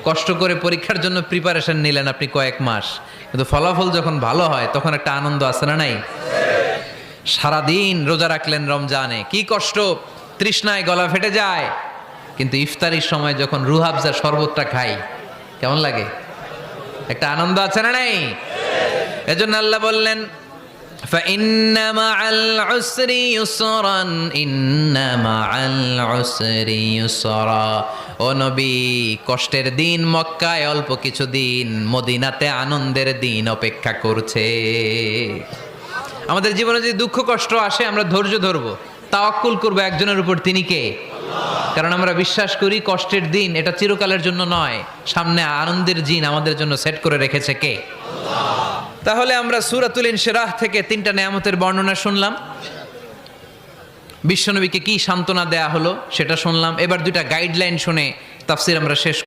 কষ্ট করে পরীক্ষার জন্য প্রিপারেশন নিলেন আপনি কয়েক মাস, কিন্তু ফলাফল যখন ভালো হয় তখন একটা আনন্দ আছে না নাই? সারাদিন রোজা রাখলেন রমজানে, কি কষ্ট, তৃষ্ণায় গলা ফেটে যায়, কিন্তু ইফতারির সময় যখন রুহ আফজার শরবতটা খাই কেমন লাগে? একটা আনন্দ আছে না নাই? এজন্য আল্লাহ বললেন فإن مع العسر يسرا إن مع العسر يسرا ও নবী, কষ্টের দিন মক্কায় অল্প কিছু দিন, মদিনাতে আনন্দের দিন অপেক্ষা করছে। আমাদের জীবনে যদি দুঃখ কষ্ট আসে আমরা ধৈর্য ধরবো, তাওয়াক্কুল করবো একজনের উপর, তিনি কে? কারণ আমরা বিশ্বাস করি কষ্টের দিন এটা চিরকালের জন্য নয়, সামনে আনন্দের দিন আমাদের জন্য সেট করে রেখেছে কে? তাহলে আমরা সূরাতুল ইনশিরাহ থেকে 3টা নেয়ামতের বর্ণনা শুনলাম, বিশ্বনবীকে কি সান্ত্বনা দেয়া হলো সেটা শুনলাম। এবার 2টা গাইডলাইন শুনে তাফসীর আমরা শেষ